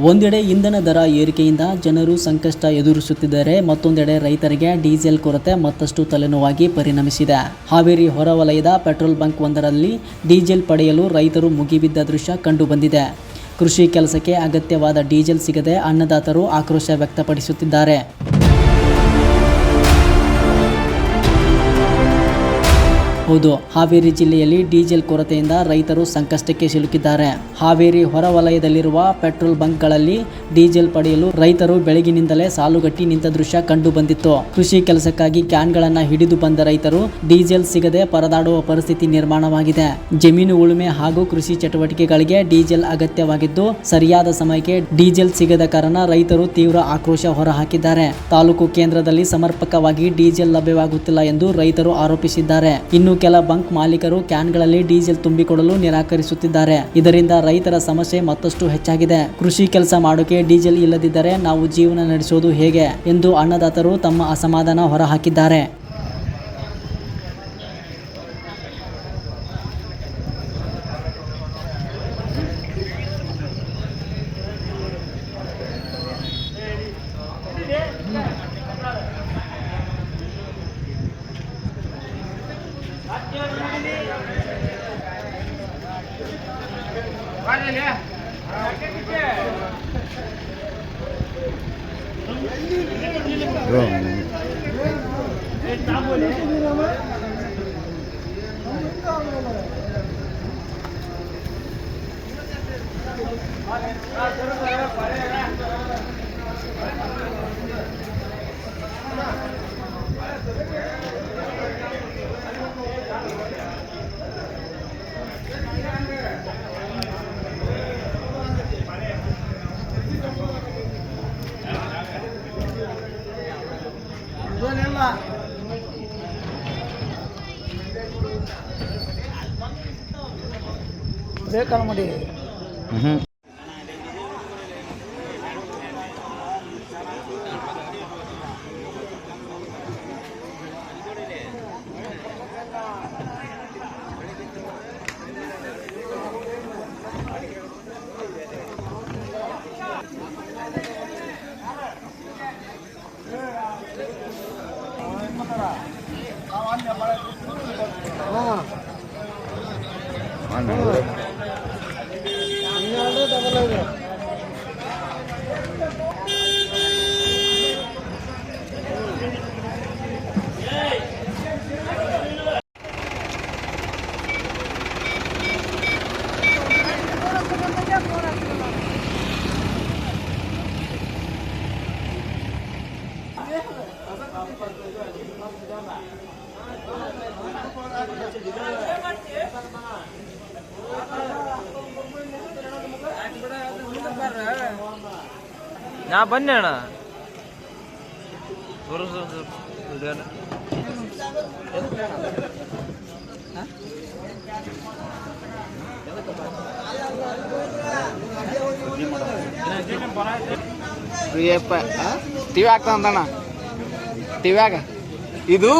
ಒಂದೆಡೆ ಇಂಧನ ದರ ಏರಿಕೆಯಿಂದ ಜನರು ಸಂಕಷ್ಟ ಎದುರಿಸುತ್ತಿದ್ದರೆ ಮತ್ತೊಂದೆಡೆ ರೈತರಿಗೆ ಡೀಸೆಲ್ ಕೊರತೆ ಮತ್ತಷ್ಟು ತಲೆನೋವಾಗಿ ಪರಿಣಮಿಸಿದೆ. ಹಾವೇರಿ ಹೊರವಲಯದ ಪೆಟ್ರೋಲ್ ಬಂಕ್ ಒಂದರಲ್ಲಿ ಡೀಸೆಲ್ ಪಡೆಯಲು ರೈತರು ಮುಗಿಬಿದ್ದ ದೃಶ್ಯ ಕಂಡುಬಂದಿದೆ. ಕೃಷಿ ಕೆಲಸಕ್ಕೆ ಅಗತ್ಯವಾದ ಡೀಸೆಲ್ ಸಿಗದೆ ಅನ್ನದಾತರು ಆಕ್ರೋಶ ವ್ಯಕ್ತಪಡಿಸುತ್ತಿದ್ದಾರೆ. ಹೌದು, ಹಾವೇರಿ ಜಿಲ್ಲೆಯಲ್ಲಿ ಡೀಸೆಲ್ ಕೊರತೆಯಿಂದ ರೈತರು ಸಂಕಷ್ಟಕ್ಕೆ ಸಿಲುಕಿದ್ದಾರೆ. ಹಾವೇರಿ ಹೊರವಲಯದಲ್ಲಿರುವ ಪೆಟ್ರೋಲ್ ಬಂಕ್ಗಳಲ್ಲಿ ಡೀಸೆಲ್ ಪಡೆಯಲು ರೈತರು ಬೆಳಗಿನಿಂದಲೇ ಸಾಲುಗಟ್ಟಿ ನಿಂತ ದೃಶ್ಯ ಕಂಡು ಬಂದಿತ್ತು. ಕೃಷಿ ಕೆಲಸಕ್ಕಾಗಿ ಕ್ಯಾನ್ಗಳನ್ನು ಹಿಡಿದು ಬಂದ ರೈತರು ಡೀಸೆಲ್ ಸಿಗದೆ ಪರದಾಡುವ ಪರಿಸ್ಥಿತಿ ನಿರ್ಮಾಣವಾಗಿದೆ. ಜಮೀನು ಉಳುಮೆ ಹಾಗೂ ಕೃಷಿ ಚಟುವಟಿಕೆಗಳಿಗೆ ಡೀಸೆಲ್ ಅಗತ್ಯವಾಗಿದ್ದು ಸರಿಯಾದ ಸಮಯಕ್ಕೆ ಡೀಸೆಲ್ ಸಿಗದ ಕಾರಣ ರೈತರು ತೀವ್ರ ಆಕ್ರೋಶ ಹೊರಹಾಕಿದ್ದಾರೆ. ತಾಲೂಕು ಕೇಂದ್ರದಲ್ಲಿ ಸಮರ್ಪಕವಾಗಿ ಡೀಸೆಲ್ ಲಭ್ಯವಾಗುತ್ತಿಲ್ಲ ಎಂದು ರೈತರು ಆರೋಪಿಸಿದ್ದಾರೆ. ಇನ್ನು ಕೆಲ ಬಂಕ್ ಮಾಲೀಕರು ಕ್ಯಾನ್ಗಳಲ್ಲಿ ಡೀಸೆಲ್ ತುಂಬಿಕೊಡಲು ನಿರಾಕರಿಸುತ್ತಿದ್ದಾರೆ. ಇದರಿಂದ ರೈತರ ಸಮಸ್ಯೆ ಮತ್ತಷ್ಟು ಹೆಚ್ಚಾಗಿದೆ. ಕೃಷಿ ಕೆಲಸ ಮಾಡೋಕೆ ಡೀಸೆಲ್ ಇಲ್ಲದಿದ್ದರೆ ನಾವು ಜೀವನ ನಡೆಸೋದು ಹೇಗೆ ಎಂದು ಅನ್ನದಾತರು ತಮ್ಮ ಅಸಮಾಧಾನ ಹೊರಹಾಕಿದ್ದಾರೆ. ಬೇಕಲ್ಲ ಮಾಡಿ ನಾ ಬನ್ನಿ ಅಣ್ಣ ಟಿವಿ ಆಗ್ತಂತಣ್ಣ ಟಿವ್ಯಾಗ ಇದು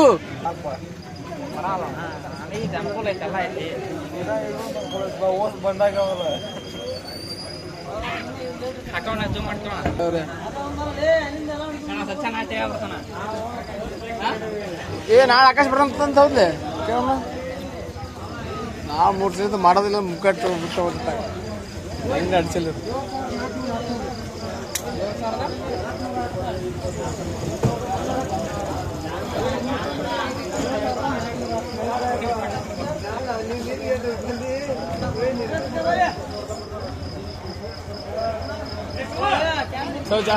ಏ ನಾಳೆ ಆಕಾಶ ಬರಂತ ಹೌದ್ಲೆ ಕೇಳೋಣ. ನಾವು 3 ದಿವಸ ಮಾಡೋದಿಲ್ಲ ಮುಕ್ಕಟ್ಟು ಬಿಟ್ಟು ಹೋಗ್ತಾರೆ ಹೆಂಗೆ ಅಡ್ಸಿಲ್ಲ. Sao cha?